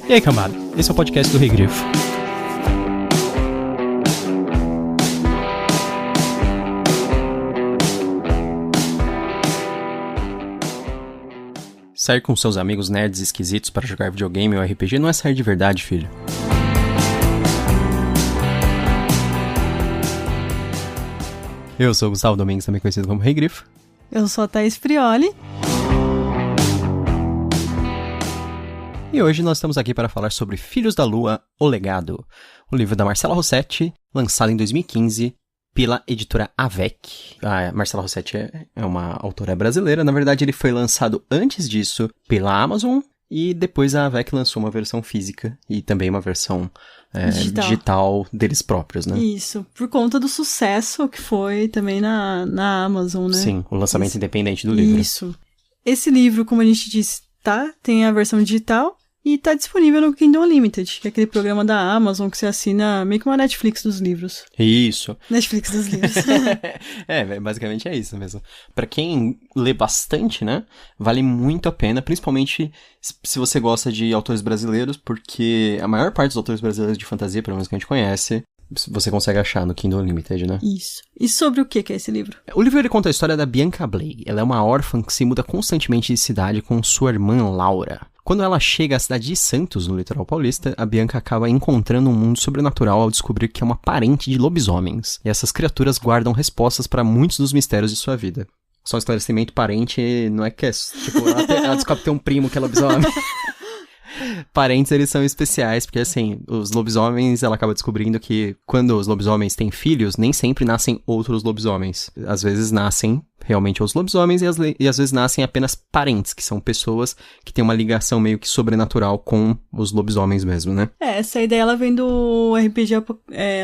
E aí, cambada? Esse é o podcast do Rei Grifo. Sair com seus amigos nerds esquisitos para jogar videogame ou RPG não é sair de verdade, filho. Eu sou o Gustavo Domingues, também conhecido como Rei Grifo. Eu sou a Thaís Prioli. E hoje nós estamos aqui para falar sobre Filhos da Lua, O Legado, o livro da Marcela Rossetti, lançado em 2015 pela editora Avec. A Marcela Rossetti é uma autora brasileira, na verdade ele foi lançado antes disso pela Amazon e depois a Avec lançou uma versão física e também uma versão digital deles próprios, né? Isso, por conta do sucesso que foi também na Amazon, né? Sim, o lançamento independente do livro. Isso. Esse livro, como a gente disse, tem a versão digital e tá disponível no Kindle Unlimited, que é aquele programa da Amazon que você assina meio que uma Netflix dos livros. Isso. Netflix dos livros. Basicamente é isso mesmo. Pra quem lê bastante, né, vale muito a pena, principalmente se você gosta de autores brasileiros, porque a maior parte dos autores brasileiros de fantasia, pelo menos que a gente conhece, você consegue achar no Kindle Unlimited, né? Isso. E sobre o que é esse livro? O livro ele conta a história da Bianca Blake. Ela é uma órfã que se muda constantemente de cidade com sua irmã Laura. Quando ela chega à cidade de Santos, no litoral paulista, a Bianca acaba encontrando um mundo sobrenatural ao descobrir que é uma parente de lobisomens. E essas criaturas guardam respostas para muitos dos mistérios de sua vida. Só um esclarecimento, parente não é que é... Tipo, ela descobre que tem um primo que é lobisomem. Parentes, eles são especiais, porque assim, os lobisomens, ela acaba descobrindo que quando os lobisomens têm filhos, nem sempre nascem outros lobisomens. Às vezes nascem realmente os lobisomens e às vezes nascem apenas parentes, que são pessoas que têm uma ligação meio que sobrenatural com os lobisomens mesmo, né? Essa ideia ela vem do RPG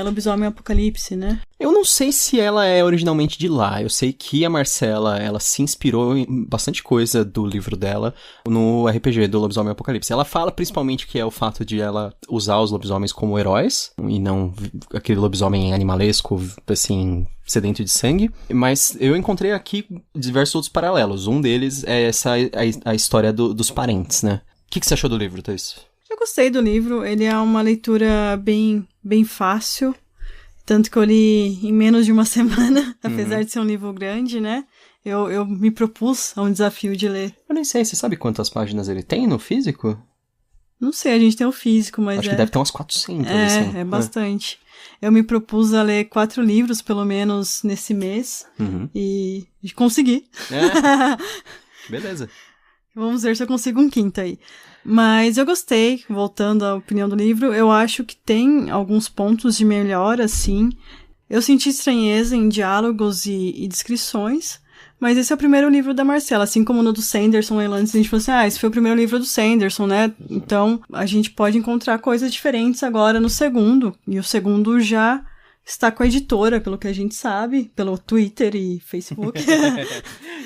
Lobisomem Apocalipse, né? Eu não sei se ela é originalmente de lá. Eu sei que a Marcela, ela se inspirou em bastante coisa do livro dela no RPG do Lobisomem Apocalipse. Ela fala principalmente que é o fato de ela usar os lobisomens como heróis e não aquele lobisomem animalesco, assim, sedento de sangue. Mas eu encontrei aqui diversos outros paralelos. Um deles é a história dos parentes, né? O que você achou do livro, Thaís? Eu gostei do livro. Ele é uma leitura bem fácil. Tanto que eu li em menos de uma semana, apesar de ser um livro grande, né? Eu me propus a um desafio de ler. Eu nem sei, você sabe quantas páginas ele tem no físico? Não sei, a gente tem o físico, mas acho que deve ter umas 400, assim. É bastante. Eu me propus a ler 4 livros, pelo menos, nesse mês. E consegui. Beleza. Vamos ver se eu consigo um quinto aí. Mas eu gostei, voltando à opinião do livro, eu acho que tem alguns pontos de melhora, sim. Eu senti estranheza em diálogos e descrições, mas esse é o primeiro livro da Marcela, assim como no do Sanderson, antes a gente falou assim, esse foi o primeiro livro do Sanderson, né? Então, a gente pode encontrar coisas diferentes agora no segundo, e o segundo já está com a editora, pelo que a gente sabe, pelo Twitter e Facebook.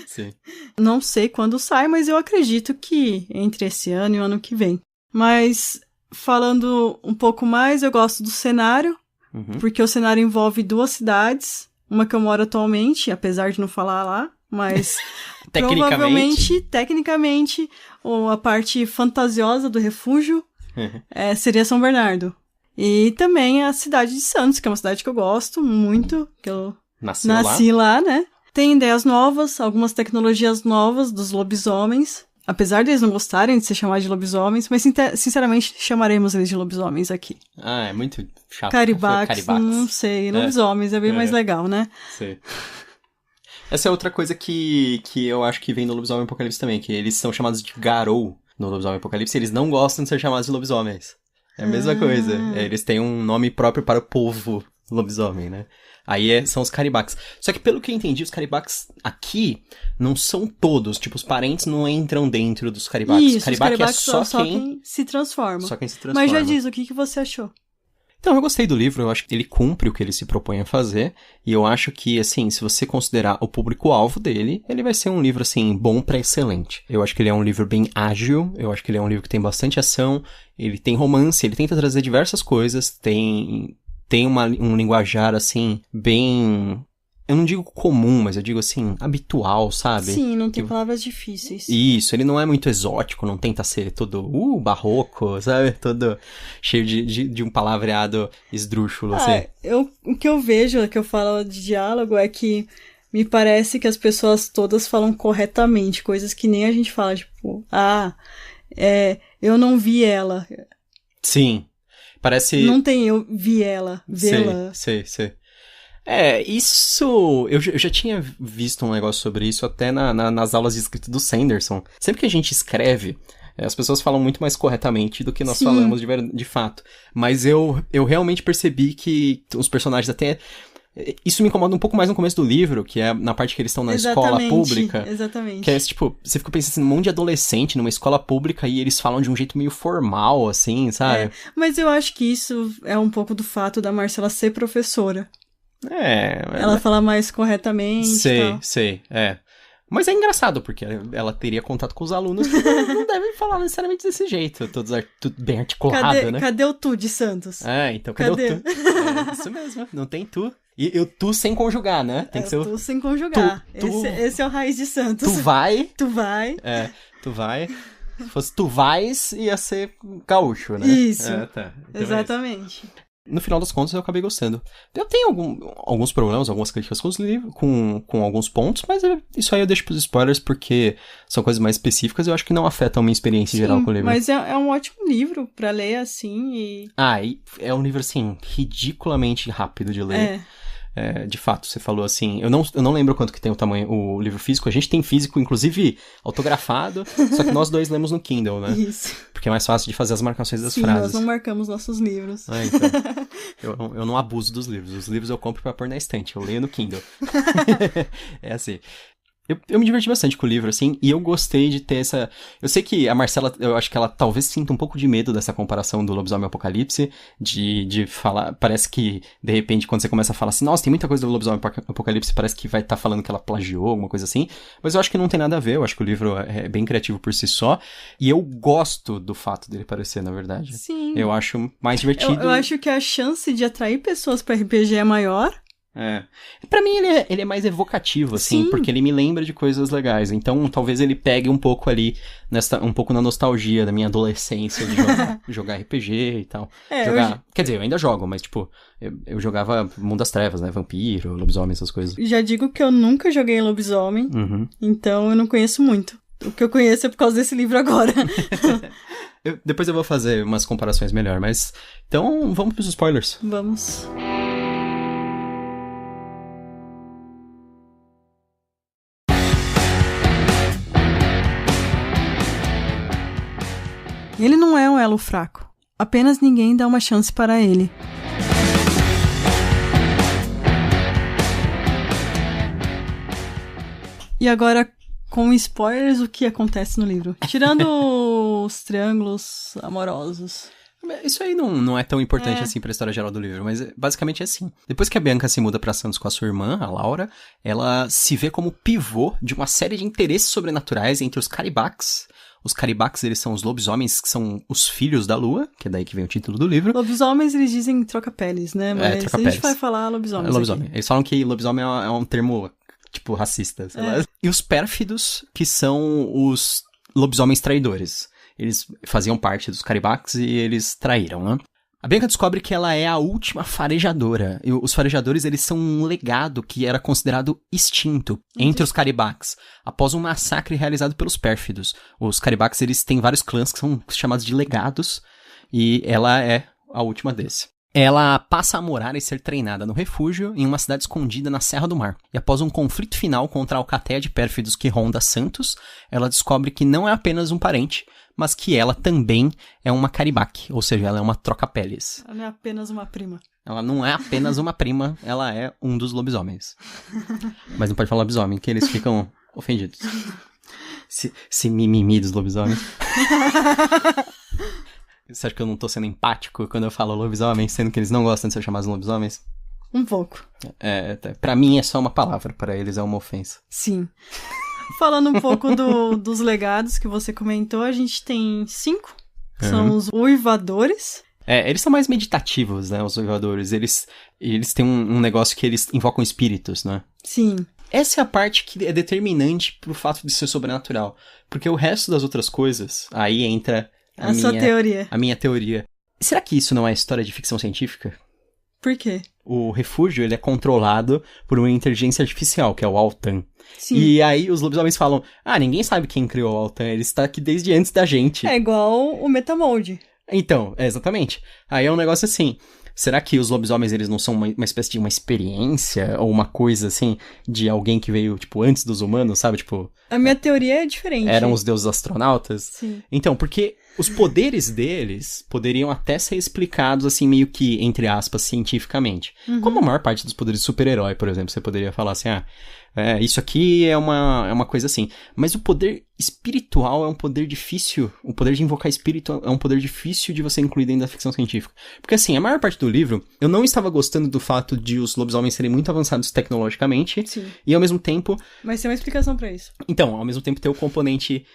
Sim. Não sei quando sai, mas eu acredito que entre esse ano e o ano que vem. Mas, falando um pouco mais, eu gosto do cenário, porque o cenário envolve 2 cidades, uma que eu moro atualmente, apesar de não falar lá, mas provavelmente, tecnicamente, a parte fantasiosa do refúgio seria São Bernardo. E também a cidade de Santos, que é uma cidade que eu gosto muito, que eu nasci lá, né? Tem ideias novas, algumas tecnologias novas dos lobisomens, apesar de eles não gostarem de ser chamados de lobisomens, mas sinceramente chamaremos eles de lobisomens aqui. É muito chato. Caribax, não sei, lobisomens é bem mais legal, né? Sim. Essa é outra coisa que eu acho que vem no Lobisomem Apocalipse também, que eles são chamados de Garou no Lobisomem Apocalipse, e eles não gostam de ser chamados de lobisomens. É a mesma coisa. Eles têm um nome próprio para o povo lobisomem, né? Aí são os caribacs. Só que pelo que eu entendi, os caribacs aqui não são todos. Tipo, os parentes não entram dentro dos caribacs. Isso, Caribac os caribacs é só quem se transforma. Só quem se transforma. Mas já diz, o que você achou? Então, eu gostei do livro, eu acho que ele cumpre o que ele se propõe a fazer, e eu acho que, assim, se você considerar o público-alvo dele, ele vai ser um livro, assim, bom pra excelente. Eu acho que ele é um livro bem ágil, eu acho que ele é um livro que tem bastante ação, ele tem romance, ele tenta trazer diversas coisas, tem um linguajar, assim, bem eu não digo comum, mas eu digo assim, habitual, sabe? Sim, não tem palavras difíceis. Isso, ele não é muito exótico, não tenta ser todo, barroco, sabe? Todo cheio de um palavreado esdrúxulo, assim. O que eu vejo, que eu falo de diálogo, é que me parece que as pessoas todas falam corretamente, coisas que nem a gente fala, tipo, eu não vi ela. Sim, parece... Não tem eu vi ela, vê-la. Sei. Isso... Eu já tinha visto um negócio sobre isso até nas aulas de escrita do Sanderson. Sempre que a gente escreve, as pessoas falam muito mais corretamente do que nós falamos de fato. Mas eu realmente percebi que os personagens até... Isso me incomoda um pouco mais no começo do livro, que é na parte que eles estão na escola pública. Exatamente. Que é tipo, você fica pensando assim, um monte de adolescente numa escola pública e eles falam de um jeito meio formal, assim, sabe? Mas eu acho que isso é um pouco do fato da Marcela ser professora. Ela fala mais corretamente. Sei. Mas é engraçado, porque ela teria contato com os alunos que não devem falar necessariamente desse jeito. Tudo bem articulado, né? Cadê o tu de Santos? Então cadê o tu? Isso mesmo, não tem tu. E o tu sem conjugar, né? Tem que ser o tu sem conjugar. Esse é o raiz de Santos. Tu vai. Tu vai. Tu vai. Se fosse tu vais, ia ser gaúcho, né? Isso. Então exatamente. No final das contas, eu acabei gostando. Eu tenho alguns problemas, algumas críticas com os livros, com alguns pontos, mas isso aí eu deixo pros spoilers, porque são coisas mais específicas e eu acho que não afetam a minha experiência geral com o livro. Mas é um ótimo livro pra ler, assim, e é um livro, assim, ridiculamente rápido de ler. De fato, você falou assim, eu não lembro quanto que tem o livro físico, a gente tem físico, inclusive, autografado, só que nós dois lemos no Kindle, né? Isso. Porque é mais fácil de fazer as marcações das frases. Nós não marcamos nossos livros. Então, eu não abuso dos livros, os livros eu compro pra pôr na estante, eu leio no Kindle. É assim... Eu me diverti bastante com o livro, assim, e eu gostei de ter essa... Eu sei que a Marcela, eu acho que ela talvez sinta um pouco de medo dessa comparação do Lobisomem Apocalipse, de falar... Parece que, de repente, quando você começa a falar assim, nossa, tem muita coisa do Lobisomem Apocalipse, parece que vai estar falando que ela plagiou, alguma coisa assim, mas eu acho que não tem nada a ver, eu acho que o livro é bem criativo por si só, e eu gosto do fato dele parecer, na verdade. Sim. Eu acho mais divertido. Eu acho que a chance de atrair pessoas para RPG é maior. Pra mim ele é mais evocativo, assim, Sim. porque ele me lembra de coisas legais, então talvez ele pegue um pouco ali, um pouco na nostalgia da minha adolescência de jogar RPG e tal. Quer dizer, eu ainda jogo, mas tipo, eu jogava Mundo das Trevas, né, Vampiro, Lobisomem, essas coisas. Já digo que eu nunca joguei Lobisomem, então eu não conheço muito. O que eu conheço é por causa desse livro agora. Depois eu vou fazer umas comparações melhor, mas... Então, vamos pros spoilers. Vamos. Ele não é um elo fraco. Apenas ninguém dá uma chance para ele. E agora, com spoilers, o que acontece no livro? Tirando os triângulos amorosos. Isso aí não é tão importante assim pra história geral do livro, mas basicamente é assim. Depois que a Bianca se muda pra Santos com a sua irmã, a Laura, ela se vê como pivô de uma série de interesses sobrenaturais entre os Caribacs. Os Caribacs, eles são os lobisomens, que são os filhos da lua, que é daí que vem o título do livro. Lobisomens, eles dizem troca-peles, né? Mas troca-peles. A gente vai falar lobisomens lobisomem. aqui. Eles falam que lobisomem é um termo, tipo, racista, sei lá. E os pérfidos, que são os lobisomens traidores. Eles faziam parte dos Caribacs e eles traíram, né? A Bianca descobre que ela é a última farejadora. E os farejadores, eles são um legado que era considerado extinto entre os Caribacs, após um massacre realizado pelos pérfidos. Os Caribacs, eles têm vários clãs que são chamados de legados, e ela é a última desse. Ela passa a morar e ser treinada no refúgio em uma cidade escondida na Serra do Mar. E após um conflito final contra a alcateia de pérfidos que ronda Santos, ela descobre que não é apenas um parente, mas que ela também é uma Caribac, ou seja, ela é uma troca-peles. Ela não é apenas uma prima. Ela não é apenas uma prima, ela é um dos lobisomens. Mas não pode falar lobisomem, que eles ficam ofendidos. Esse mimimi dos lobisomens. Você acha que eu não tô sendo empático quando eu falo lobisomem, sendo que eles não gostam de ser chamados lobisomens? Um pouco. Pra mim é só uma palavra, pra eles é uma ofensa. Sim. Falando um pouco dos legados que você comentou, a gente tem 5, que são os uivadores. Eles são mais meditativos, né, os uivadores. Eles têm um negócio que eles invocam espíritos, né? Sim. Essa é a parte que é determinante pro fato de ser sobrenatural. Porque o resto das outras coisas, aí entra sua teoria. A minha teoria. Será que isso não é história de ficção científica? Por quê? O refúgio, ele é controlado por uma inteligência artificial, que é o Altan. Sim. E aí os lobisomens falam, ninguém sabe quem criou o Altan, ele está aqui desde antes da gente. É igual o Metamold. Então, exatamente. Aí é um negócio assim, será que os lobisomens, eles não são uma espécie de uma experiência, ou uma coisa assim, de alguém que veio, tipo, antes dos humanos, sabe? Tipo... A minha teoria é diferente. Eram os deuses astronautas? Sim. Então, porque os poderes deles poderiam até ser explicados, assim, meio que, entre aspas, cientificamente. Uhum. Como a maior parte dos poderes de super-herói, por exemplo. Você poderia falar assim, isso aqui é uma coisa assim. Mas o poder espiritual é um poder difícil. O poder de invocar espírito é um poder difícil de você incluir dentro da ficção científica. Porque, assim, a maior parte do livro, eu não estava gostando do fato de os lobisomens serem muito avançados tecnologicamente. Sim. E, ao mesmo tempo... Mas tem uma explicação pra isso. Então, ao mesmo tempo, ter o componente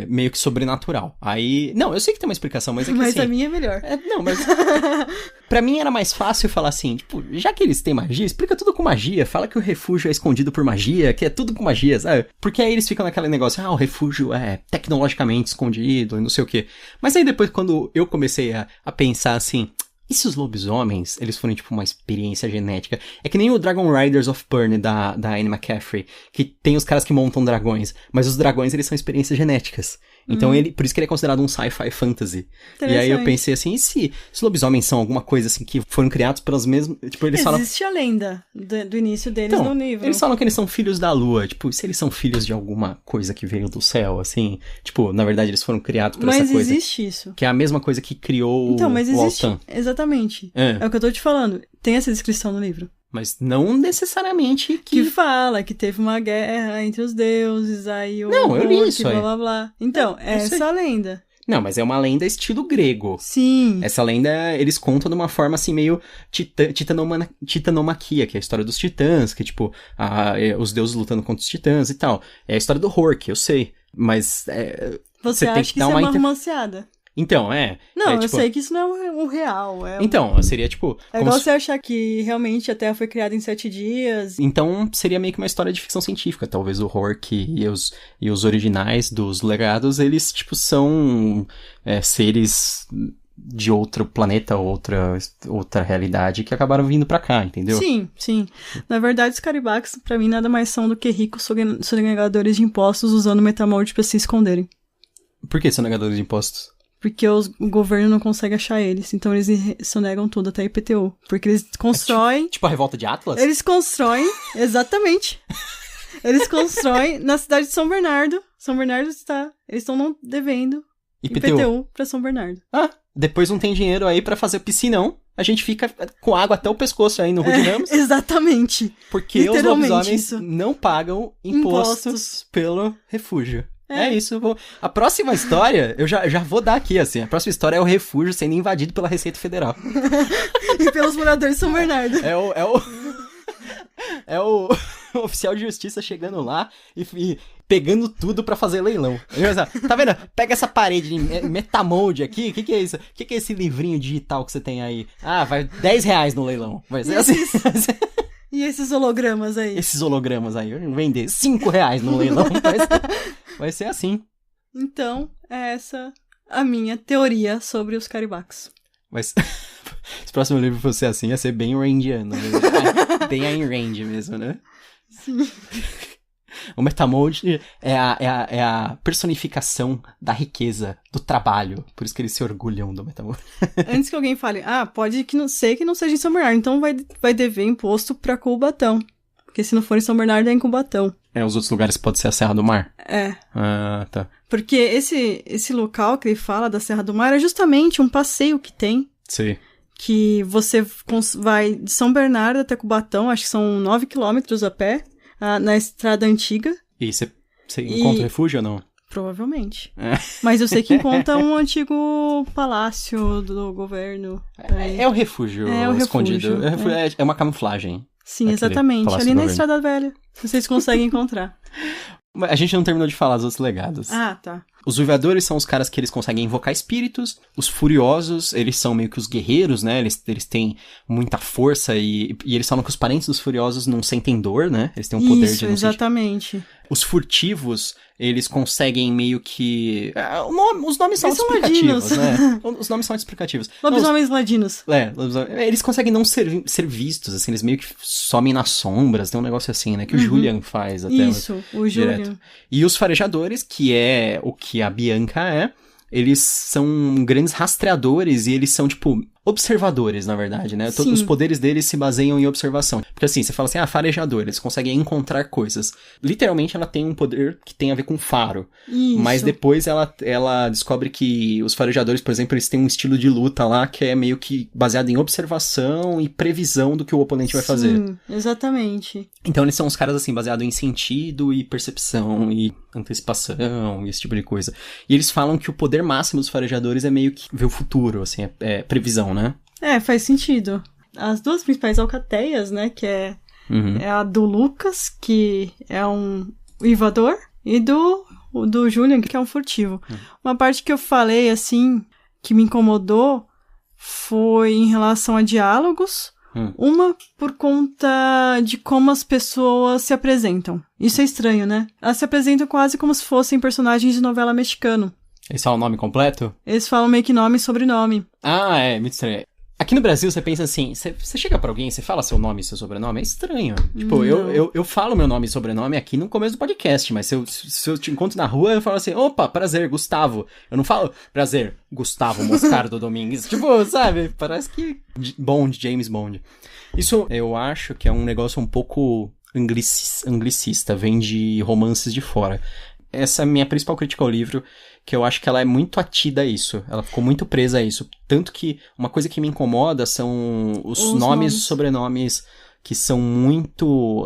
meio que sobrenatural. Aí... Não, eu sei que tem uma explicação, mas é que Mas assim... a minha é melhor. Não, mas... Pra mim era mais fácil falar assim, tipo, já que eles têm magia, explica tudo com magia. Fala que o refúgio é escondido por magia, que é tudo com magia, sabe? Porque aí eles ficam naquele negócio, o refúgio é tecnologicamente escondido e não sei o quê. Mas aí depois, quando eu comecei a pensar assim... E se os lobisomens, eles forem, tipo, uma experiência genética? É que nem o Dragon Riders of Pern, da Anne McCaffrey, que tem os caras que montam dragões, mas os dragões, eles são experiências genéticas. Então, por isso que ele é considerado um sci-fi fantasy. E aí eu pensei assim, e se os lobisomens são alguma coisa, assim, que foram criados pelas mesmas... Tipo, eles Existe a lenda do início deles no livro. Eles falam que eles são filhos da lua. Tipo, se eles são filhos de alguma coisa que veio do céu, assim... Tipo, na verdade, eles foram criados por essa coisa. Mas existe isso. Que é a mesma coisa que criou então, mas o existe, Altan. Exatamente. É o que eu tô te falando. Tem essa descrição no livro. Mas não necessariamente que fala que teve uma guerra entre os deuses, aí o... Não, eu li isso aí. Blá, blá, blá. Então, essa lenda. Não, mas é uma lenda estilo grego. Sim. Essa lenda, eles contam de uma forma assim, meio titanomaquia, que é a história dos titãs, que tipo, os deuses lutando contra os titãs e tal. É a história do Hork, eu sei. Mas você acha tem que que dar isso é uma romanceada? Então, Não, tipo... eu sei que isso não é o real. Então, seria tipo... É igual você achar que realmente a Terra foi criada em 7 dias. Então, seria meio que uma história de ficção científica. Talvez o Hork e os originais dos legados, eles, tipo, são seres de outro planeta, outra realidade, que acabaram vindo pra cá, entendeu? Sim, sim. Na verdade, os Caribax, pra mim, nada mais são do que ricos sonegadores de impostos usando o Metamold pra se esconderem. Por que sonegadores de impostos? Porque o governo não consegue achar eles. Então eles sonegam tudo, até IPTU. Porque eles constroem... Tipo a revolta de Atlas? Eles constroem, exatamente. Eles constroem na cidade de São Bernardo. São Bernardo está... Eles estão devendo IPTU pra São Bernardo. Depois não tem dinheiro aí pra fazer piscinão. A gente fica com água até o pescoço aí no Rude Ramos. Exatamente. Porque os lobisomens não pagam impostos pelo refúgio. É isso. A próxima história, eu já vou dar aqui, assim. A próxima história é o refúgio sendo invadido pela Receita Federal. E pelos moradores de São Bernardo. É o oficial de justiça chegando lá e pegando tudo pra fazer leilão. Tá vendo? Pega essa parede de Metamold aqui. O que é isso? O que é esse livrinho digital que você tem aí? Vai R$10 no leilão. Vai ser assim. E esses hologramas aí? Esses hologramas aí. Eu vou vender R$5 no leilão. Vai ser assim. Então, é essa a minha teoria sobre os Caribax. Mas se o próximo livro fosse assim, ia ser bem randiano. Bem Ayn Rand mesmo, né? Sim. O Metamold é a personificação da riqueza, do trabalho. Por isso que eles se orgulham do Metamold. Antes que alguém fale, pode que não seja em São Bernardo, então vai dever imposto pra Cubatão. Porque se não for em São Bernardo, é em Cubatão. Os outros lugares pode ser a Serra do Mar? Tá. Porque esse local que ele fala da Serra do Mar é justamente um passeio que tem. Sim. Que você vai de São Bernardo até Cubatão, acho que são 9 quilômetros a pé, na estrada antiga. E você encontra refúgio ou não? Provavelmente. Mas eu sei que encontra um antigo palácio do governo. É o refúgio escondido. É uma camuflagem. Sim, exatamente. Ali na Estrada Velha. Vocês conseguem encontrar. A gente não terminou de falar dos outros legados. Tá. Os uivadores são os caras que eles conseguem invocar espíritos. Os furiosos, eles são meio que os guerreiros, né? Eles têm muita força e eles falam que os parentes dos furiosos não sentem dor, né? Eles têm um poder de não exatamente. Os furtivos, eles conseguem meio que... os nomes são explicativos, né? Os nomes são explicativos. Lobisomens ladinos. Eles conseguem não ser vistos, assim, eles meio que somem nas sombras, tem um negócio assim, né? Que o Julian faz até. Isso, o Julian. Direto. E os farejadores, que é o que a Bianca é, eles são grandes rastreadores e eles são, tipo, observadores, na verdade, né? Sim. Os poderes deles se baseiam em observação. Porque assim, você fala assim, farejador, eles conseguem encontrar coisas. Literalmente, ela tem um poder que tem a ver com faro. Isso. Mas depois ela descobre que os farejadores, por exemplo, eles têm um estilo de luta lá que é meio que baseado em observação e previsão do que o oponente vai fazer. Sim, exatamente. Então eles são uns caras assim, baseados em sentido e percepção e antecipação e esse tipo de coisa. E eles falam que o poder máximo dos farejadores é meio que ver o futuro, assim, é previsão, né? Faz sentido. As duas principais alcateias, né, que é a do Lucas, que é um uivador, e do Julian, que é um furtivo. Uma parte que eu falei, assim, que me incomodou foi em relação a diálogos. Uma por conta de como as pessoas se apresentam. Isso é estranho, né? Elas se apresentam quase como se fossem personagens de novela mexicana. Eles falam o nome completo? Eles falam meio que nome e sobrenome. Muito estranho. Aqui no Brasil, você pensa assim, você chega pra alguém, você fala seu nome e seu sobrenome, é estranho. Tipo, eu falo meu nome e sobrenome aqui no começo do podcast, mas se eu te encontro na rua, eu falo assim, opa, prazer, Gustavo. Eu não falo, prazer, Gustavo Moscardo Domingues. Tipo, sabe, parece que James Bond. Isso eu acho que é um negócio um pouco anglicista, vem de romances de fora. Essa é a minha principal crítica ao livro, que eu acho que ela é muito atida a isso. Ela ficou muito presa a isso. Tanto que uma coisa que me incomoda são os nomes e sobrenomes que são muito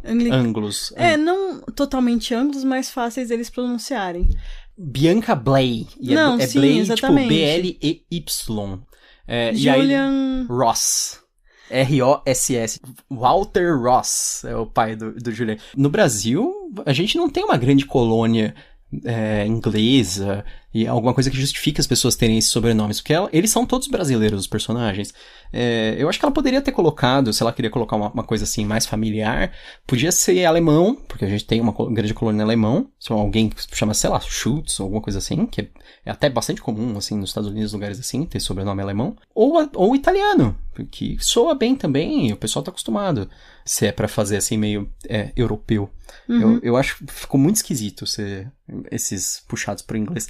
anglos. Não totalmente anglos, mas fáceis eles pronunciarem. Bianca Bley. Não, sim, Bley, exatamente. Tipo, B-L-E-Y. Julian... Ross. R-O-S-S. Walter Ross é o pai do Julian. No Brasil, a gente não tem uma grande colônia inglesa e alguma coisa que justifique as pessoas terem esses sobrenomes, porque eles são todos brasileiros, os personagens. Eu acho que ela poderia ter colocado, se ela queria colocar uma coisa assim mais familiar, podia ser alemão, porque a gente tem uma grande colônia alemão, se alguém que chama, sei lá, Schultz, ou alguma coisa assim, que é até bastante comum, assim, nos Estados Unidos, lugares assim, ter sobrenome alemão, ou italiano, que soa bem também, e o pessoal tá acostumado, se é pra fazer assim meio europeu. Eu acho que ficou muito esquisito esses puxados pro inglês.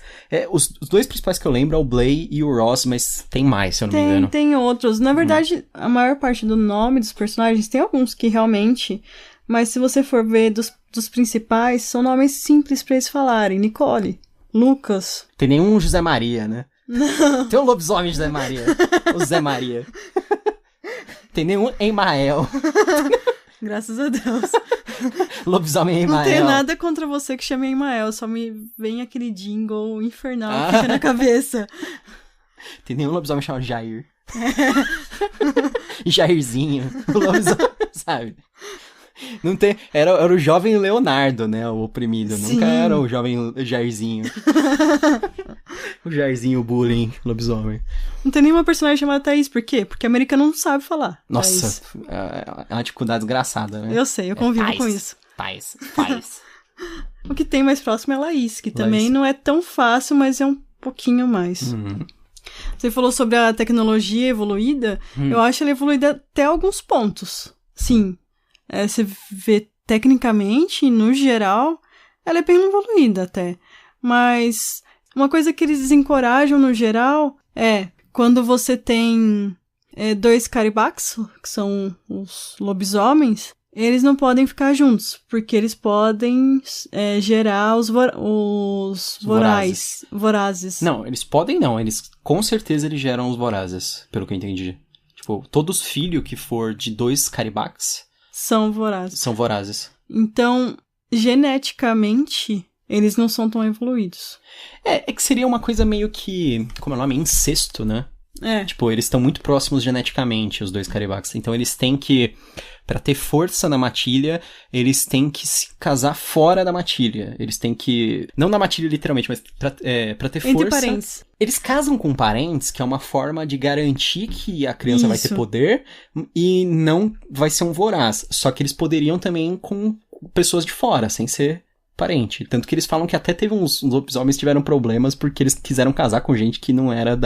Os dois principais que eu lembro é o Blay e o Ross, mas tem mais, se eu não me engano. Tem outros. Na verdade, a maior parte do nome dos personagens, tem alguns que realmente, mas se você for ver dos principais, são nomes simples pra eles falarem. Nicole, Lucas. Tem nenhum José Maria, né? Não. Tem um lobisomem José Maria. O Zé Maria. Tem nenhum Emael. Graças a Deus. Lobisomem Emael. Não tenho nada contra você que chame Emael, só me vem aquele jingle infernal que fica na cabeça. Tem nenhum lobisomem chamado Jair. Jairzinho. O lobisomem, sabe? Não tem... Era o jovem Leonardo, né? O oprimido. Sim. Nunca era o jovem Jairzinho. O Jairzinho bullying, lobisomem. Não tem nenhuma personagem chamada Thaís. Por quê? Porque a americana não sabe falar. Nossa, é uma dificuldade desgraçada, né? Eu sei, eu convivo com isso. Thaís. O que tem mais próximo é Laís, que também não é tão fácil, mas é um pouquinho mais. Você falou sobre a tecnologia evoluída. Eu acho ela evoluída até alguns pontos. Sim. Você vê tecnicamente, no geral, ela é bem evoluída até. Mas uma coisa que eles desencorajam no geral é quando você tem 2 caribax, que são os lobisomens, eles não podem ficar juntos, porque eles podem gerar os vorazes. Não, eles podem não, com certeza eles geram os vorazes, pelo que eu entendi. Tipo, todos filhos que for de 2 caribax são vorazes. São vorazes. Então, geneticamente, eles não são tão evoluídos. É que seria uma coisa meio que, como é o nome? Incesto, né? Tipo, eles estão muito próximos geneticamente, os 2 caribax. Então, eles têm que pra ter força na matilha, eles têm que se casar fora da matilha. Eles têm que... Não na matilha literalmente, mas pra ter força... Entre parentes. Eles casam com parentes, que é uma forma de garantir que a criança vai ter poder e não vai ser um voraz. Só que eles poderiam também com pessoas de fora, sem ser parente. Tanto que eles falam que até teve uns lobisomens que tiveram problemas porque eles quiseram casar com gente que não era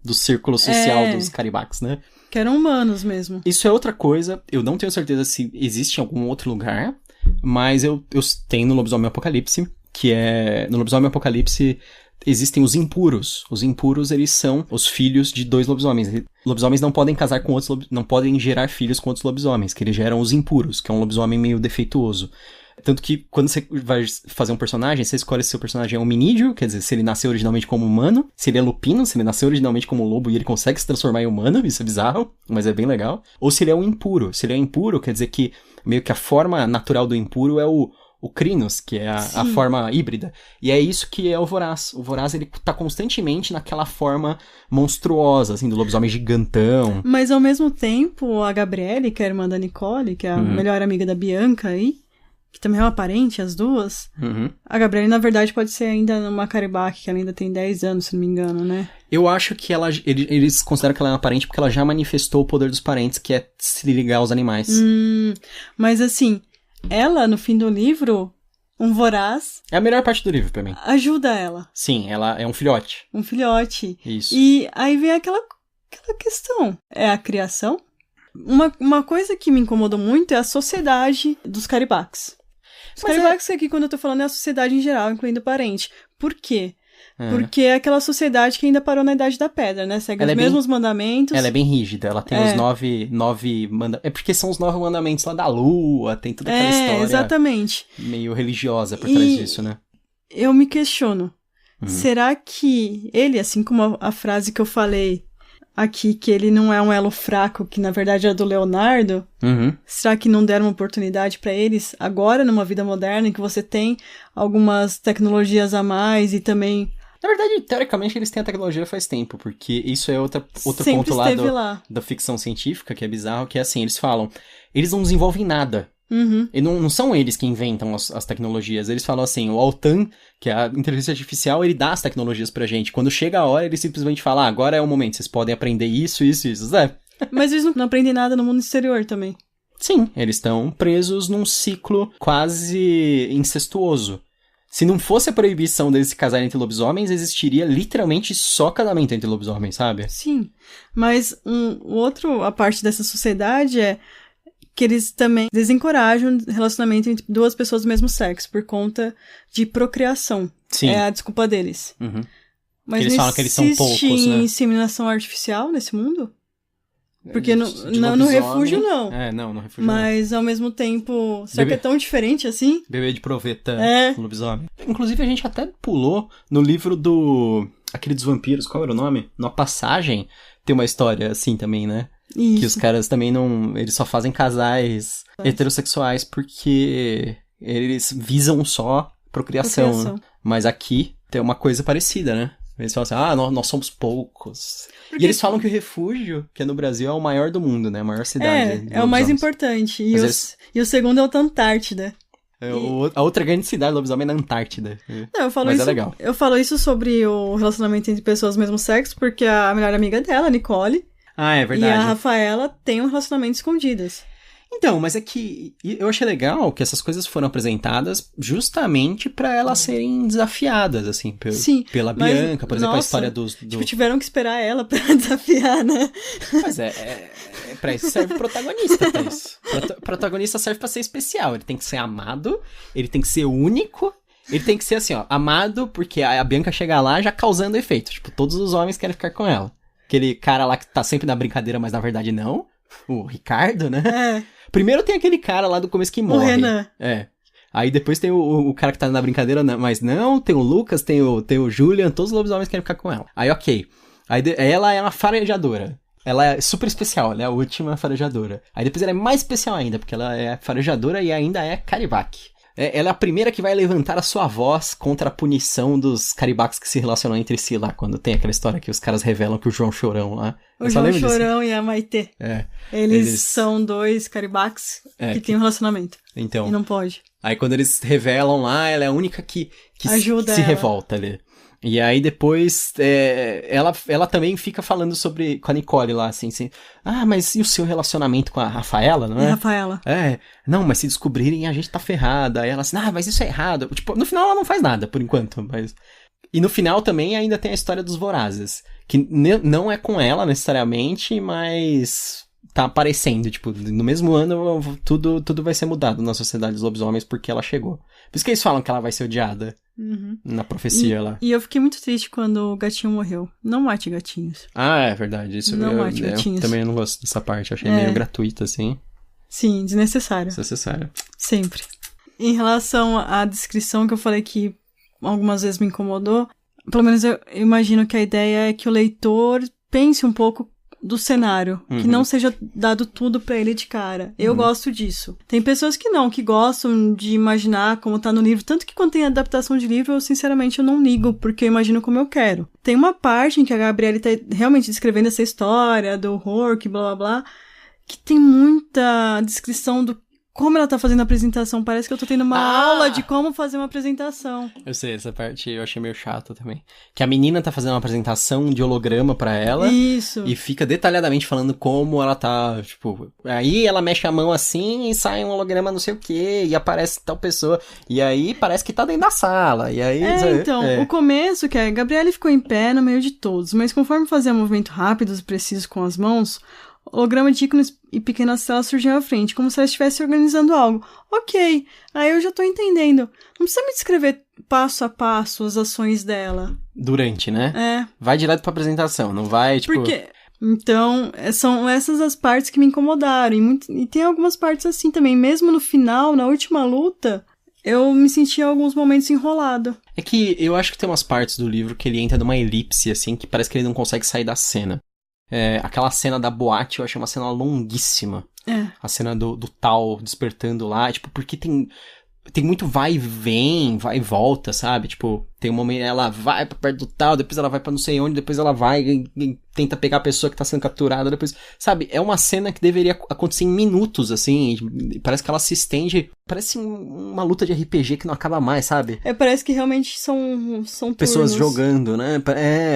do círculo social dos Caribacs, né? Que eram humanos mesmo. Isso é outra coisa. Eu não tenho certeza se existe em algum outro lugar, mas eu tenho no Lobisomem Apocalipse, que é... No Lobisomem Apocalipse existem os impuros. Os impuros, eles são os filhos de 2 lobisomens. Lobisomens não podem casar com outros não podem gerar filhos com outros lobisomens, que eles geram os impuros, que é um lobisomem meio defeituoso. Tanto que quando você vai fazer um personagem, você escolhe se seu personagem é hominídeo, quer dizer, se ele nasceu originalmente como humano, se ele é lupino, se ele nasceu originalmente como lobo e ele consegue se transformar em humano, isso é bizarro, mas é bem legal. Ou se ele é um impuro. Se ele é impuro, quer dizer que meio que a forma natural do impuro é o Crinos, que é a forma híbrida. E é isso que é o Voraz. O Voraz, ele tá constantemente naquela forma monstruosa, assim, do lobisomem gigantão. Mas ao mesmo tempo, a Gabriele, que é a irmã da Nicole, que é a melhor amiga da Bianca aí, que também é uma parente, as duas. A Gabriele, na verdade, pode ser ainda uma Caribac, que ela ainda tem 10 anos, se não me engano, né? Eu acho que eles consideram que ela é uma parente porque ela já manifestou o poder dos parentes, que é se ligar aos animais. Mas assim, ela, no fim do livro, um voraz... É a melhor parte do livro, pra mim. Ajuda ela. Sim, ela é um filhote. Um filhote. Isso. E aí vem aquela questão. É a criação? Uma coisa que me incomodou muito é a sociedade dos Caribacs. Os Caribacs aqui, quando eu tô falando, é a sociedade em geral, incluindo o parente. Por quê? Porque é aquela sociedade que ainda parou na Idade da Pedra, né? Segue os mesmos mandamentos. Ela é bem rígida, ela tem os 9 mandamentos. É porque são os 9 mandamentos lá da Lua, tem toda aquela história exatamente. Meio religiosa por trás disso, né? Eu me questiono, será que ele, assim como a frase que eu falei aqui, que ele não é um elo fraco, que na verdade é do Leonardo, será que não deram uma oportunidade pra eles agora, numa vida moderna, em que você tem algumas tecnologias a mais e também... Na verdade, teoricamente, eles têm a tecnologia faz tempo, porque isso é outro ponto lá da ficção científica, que é bizarro, que é assim, eles falam, eles não desenvolvem nada. E não são eles que inventam as tecnologias. Eles falam assim, o Altan, que é a inteligência artificial, ele dá as tecnologias pra gente. Quando chega a hora, ele simplesmente fala, agora é o momento, vocês podem aprender isso. Mas eles não aprendem nada no mundo exterior também. Sim, eles estão presos num ciclo quase incestuoso. Se não fosse a proibição deles se casarem entre lobisomens, existiria literalmente só casamento entre lobisomens, sabe? Sim, mas a parte dessa sociedade é que eles também desencorajam relacionamento entre 2 pessoas do mesmo sexo, por conta de procriação. Sim. É a desculpa deles. Mas eles falam que eles são poucos, né? existe inseminação artificial nesse mundo? Porque no refúgio não. Não, no refúgio Mas ao mesmo tempo, será que é tão diferente assim? Bebê de proveta no lobisomem. Inclusive a gente até pulou no livro aquele dos vampiros, qual era o nome? Na Passagem tem uma história assim também, né? Isso. Que os caras também não... Eles só fazem casais heterossexuais porque eles visam só procriação. Né? Mas aqui tem uma coisa parecida, né? Eles falam assim, nós somos poucos. Porque... E eles falam que o refúgio, que é no Brasil, é o maior do mundo, né? A maior cidade. É o mais importante. E o segundo é o Antártida. A outra grande cidade do lobisomem é na Antártida. Não, eu falo Mas isso, é legal. Eu falo isso sobre o relacionamento entre pessoas do mesmo sexo, porque a melhor amiga dela, a Nicole... é verdade. E a Rafaela tem um relacionamento escondidas. Então, mas é que eu achei legal que essas coisas foram apresentadas justamente pra elas serem desafiadas, assim, pela Bianca, por exemplo, a história dos... Tipo, tiveram que esperar ela pra desafiar, né? Mas pra isso serve o protagonista, pra isso. O protagonista serve pra ser especial, ele tem que ser amado, ele tem que ser único, ele tem que ser assim, amado, porque a Bianca chega lá já causando efeito, tipo, todos os homens querem ficar com ela. Aquele cara lá que tá sempre na brincadeira, mas na verdade não, o Ricardo, né? Primeiro tem aquele cara lá do começo que morre. O Renan. Aí depois tem o cara que tá na brincadeira, mas não, tem o Lucas, tem o Julian, todos os lobisomens querem ficar com ela. Aí ok. Aí ela é uma farejadora. Ela é super especial, ela é a última farejadora. Aí depois ela é mais especial ainda, porque ela é farejadora e ainda é Caribac. Ela é a primeira que vai levantar a sua voz contra a punição dos caribacs que se relacionam entre si lá, quando tem aquela história que os caras revelam que o João Chorão lá... O João Chorão e a Maitê. Eles são 2 caribacs que têm um relacionamento. Então, e não pode. Aí quando eles revelam lá, ela é a única que se revolta ali. E aí depois, ela também fica falando com a Nicole lá, assim, mas e o seu relacionamento com a Rafaela, não é? Rafaela. Não, mas se descobrirem, a gente tá ferrada. Aí ela assim, mas isso é errado. Tipo, no final ela não faz nada, por enquanto, mas... E no final também ainda tem a história dos Vorazes, que não é com ela necessariamente, mas... tá aparecendo, tipo, no mesmo ano tudo vai ser mudado na Sociedade dos Lobisomens porque ela chegou. Por isso que eles falam que ela vai ser odiada na profecia lá. E eu fiquei muito triste quando o gatinho morreu. Não mate gatinhos. É verdade. Isso não mate gatinhos. Eu também não gosto dessa parte, eu achei meio gratuito, assim. Sim, desnecessário. Desnecessário. Sempre. Em relação à descrição que eu falei que algumas vezes me incomodou, pelo menos eu imagino que a ideia é que o leitor pense um pouco do cenário, que não seja dado tudo pra ele de cara. Eu gosto disso. Tem pessoas que não, que gostam de imaginar como tá no livro, tanto que quando tem adaptação de livro, eu sinceramente eu não ligo, porque eu imagino como eu quero. Tem uma parte em que a Gabriele tá realmente descrevendo essa história do horror, que blá blá blá, que tem muita descrição do como ela tá fazendo a apresentação. Parece que eu tô tendo uma aula de como fazer uma apresentação. Eu sei, essa parte eu achei meio chato também. Que a menina tá fazendo uma apresentação de holograma pra ela. Isso. E fica detalhadamente falando como ela tá, tipo... Aí ela mexe a mão assim e sai um holograma não sei o quê. E aparece tal pessoa. E aí parece que tá dentro da sala. E aí... O começo, que a Gabriele ficou em pé no meio de todos. Mas conforme fazia movimento rápido e preciso com as mãos... holograma de ícones e pequenas telas surgiam à frente, como se ela estivesse organizando algo. Ok, aí eu já tô entendendo. Não precisa me descrever passo a passo as ações dela. Durante, né? Vai direto pra apresentação, não vai, tipo... Porque... Então, são essas as partes que me incomodaram. E tem algumas partes assim também. Mesmo no final, na última luta, eu me senti em alguns momentos enrolado. É que eu acho que tem umas partes do livro que ele entra numa elipse, assim, que parece que ele não consegue sair da cena. Aquela cena da boate eu achei uma cena longuíssima. A cena do Tal despertando lá, tipo, porque tem muito vai e vem, vai e volta, sabe? Tipo, tem um momento, ela vai pra perto do Tal, depois ela vai pra não sei onde, depois ela vai e tenta pegar a pessoa que tá sendo capturada, depois, sabe? É uma cena que deveria acontecer em minutos, assim, e parece que ela se estende, parece uma luta de RPG que não acaba mais, sabe? Parece que realmente são pessoas turnos. jogando, né?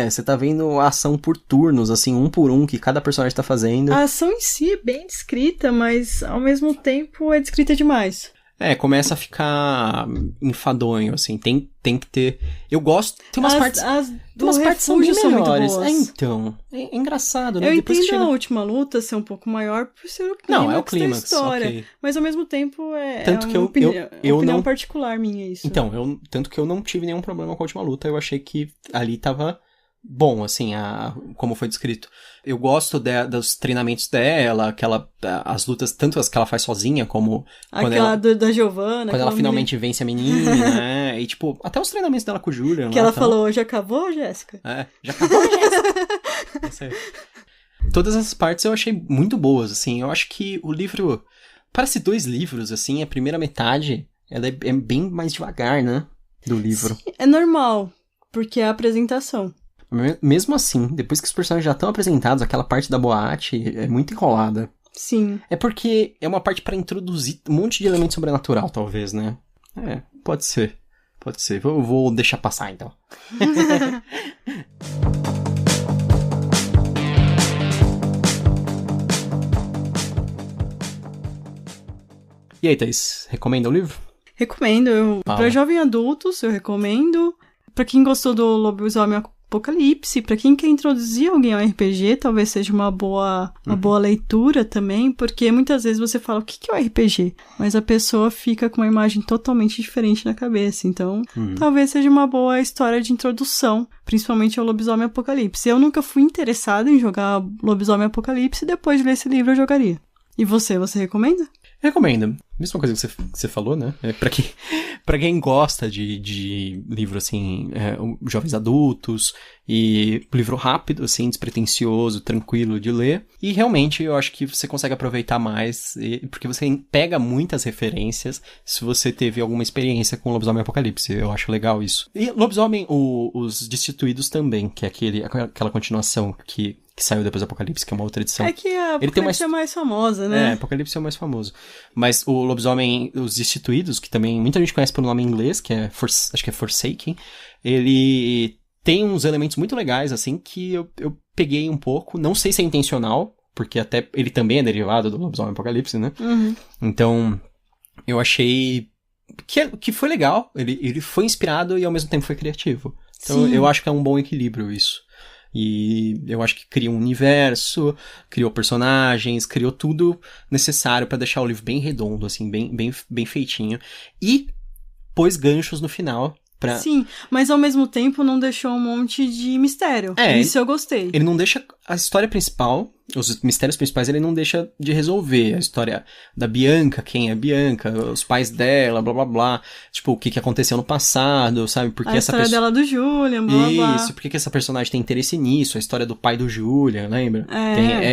Você tá vendo a ação por turnos, assim, um por um, que cada personagem tá fazendo. A ação em si é bem descrita, mas ao mesmo tempo é descrita demais. Começa a ficar enfadonho, assim, tem que ter... Eu gosto... Tem umas partes... umas partes são bem melhores. Então, é engraçado, né? Eu entendo a última luta ser um pouco maior por ser o clímax, não, é o clímax da história. Okay. Mas ao mesmo tempo tanto que uma opinião não... particular minha isso. Então, tanto que eu não tive nenhum problema com a última luta, eu achei que ali tava... bom, assim, como foi descrito. Eu gosto dos treinamentos dela, as lutas, tanto as que ela faz sozinha, como... Aquela da Giovanna. Quando ela finalmente vence a menina, né? E, tipo, até os treinamentos dela com o Julian. Que ela falou, já acabou, Jéssica? Já acabou, Jéssica? Todas essas partes eu achei muito boas, assim. Eu acho que o livro... Parece 2 livros, assim. A primeira metade, ela é bem mais devagar, né? Do livro. Sim, é normal, porque é a apresentação. Mesmo assim, depois que os personagens já estão apresentados, aquela parte da boate é muito enrolada. Sim. É porque é uma parte pra introduzir um monte de elemento sobrenatural, talvez, né? Pode ser. Pode ser. Vou deixar passar, então. E aí, Thaís, recomenda o livro? Recomendo. Pra jovens adultos, eu recomendo. Pra quem gostou do Lobisomem Apocalipse, pra quem quer introduzir alguém ao RPG, talvez seja uma boa leitura também, porque muitas vezes você fala, o que é o RPG? Mas a pessoa fica com uma imagem totalmente diferente na cabeça, então talvez seja uma boa história de introdução, principalmente ao Lobisomem Apocalipse. Eu nunca fui interessada em jogar Lobisomem Apocalipse, e depois de ler esse livro eu jogaria. E você recomenda? Recomendo. Mesma coisa que você falou, né? Pra quem gosta de livro, assim, jovens adultos, e livro rápido, assim, despretensioso, tranquilo de ler. E realmente eu acho que você consegue aproveitar mais, porque você pega muitas referências se você teve alguma experiência com Lobisomem Apocalipse. Eu acho legal isso. E Lobisomem, os Destituídos também, que é aquela continuação que saiu depois do Apocalipse, que é uma outra edição. É que a Apocalipse é mais famosa, né? Apocalipse é o mais famoso. Mas o Lobisomem, os Destituídos, que também muita gente conhece pelo nome em inglês, que acho que é Forsaken, ele tem uns elementos muito legais, assim, que eu peguei um pouco. Não sei se é intencional, porque até ele também é derivado do Lobisomem Apocalipse, né? Uhum. Então, eu achei que foi legal. Ele foi inspirado e ao mesmo tempo foi criativo. Então, eu acho que é um bom equilíbrio isso. E eu acho que criou um universo, criou personagens, criou tudo necessário pra deixar o livro bem redondo, assim, bem feitinho. E pôs ganchos no final pra... Sim, mas ao mesmo tempo não deixou um monte de mistério. Isso eu gostei. Ele não deixa a história principal, os mistérios principais, ele não deixa de resolver. A história da Bianca, quem é a Bianca, os pais dela, blá blá blá. Tipo, o que aconteceu no passado, sabe? Porque a história dela do Julian, blá blá. Isso, por que essa personagem tem interesse nisso? A história do pai do Julian, lembra?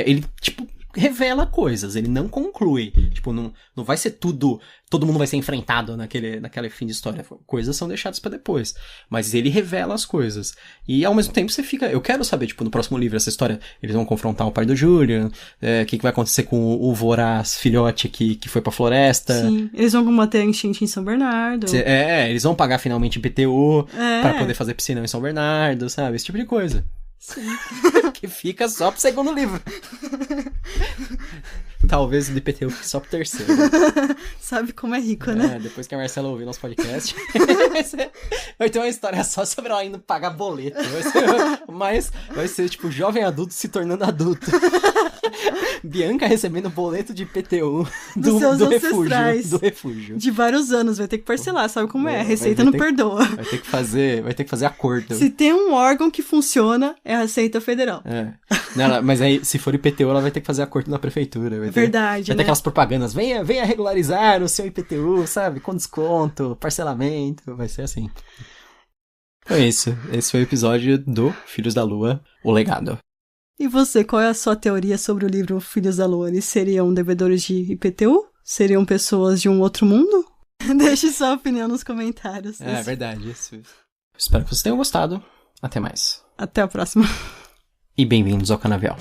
Ele, tipo, revela coisas, ele não conclui. Tipo, não vai ser tudo... Todo mundo vai ser enfrentado naquele fim de história. Coisas são deixadas pra depois. Mas ele revela as coisas. E ao mesmo tempo você fica... Eu quero saber, tipo, no próximo livro, essa história... Eles vão confrontar o pai do Julian. O que vai acontecer com o voraz filhote que foi pra floresta. Sim, eles vão combater a enchente em São Bernardo. Eles vão pagar finalmente IPTU pra poder fazer piscinão em São Bernardo, sabe? Esse tipo de coisa. Sim. Que fica só pro segundo livro. Talvez o DPTU fique só pro terceiro. Sabe como é rico, né? Depois que a Marcela ouvir nosso podcast, vai ter uma história só sobre ela indo pagar boleto. Mas vai ser tipo jovem adulto se tornando adulto. Bianca recebendo boleto de IPTU do refúgio. De vários anos, vai ter que parcelar, sabe como é? A Receita não perdoa. Vai ter que fazer acordo. Se tem um órgão que funciona, é a Receita Federal. Não, mas aí, se for IPTU, ela vai ter que fazer acordo na prefeitura. Verdade, vai ter aquelas propagandas, venha regularizar o seu IPTU, sabe? Com desconto, parcelamento, vai ser assim. Então é isso. Esse foi o episódio do Filhos da Lua, O Legado. E você, qual é a sua teoria sobre o livro Filhos da Lua? Eles seriam devedores de IPTU? Seriam pessoas de um outro mundo? Deixe sua opinião nos comentários. É verdade. Espero que vocês tenham gostado. Até mais. Até a próxima. E bem-vindos ao Canavial.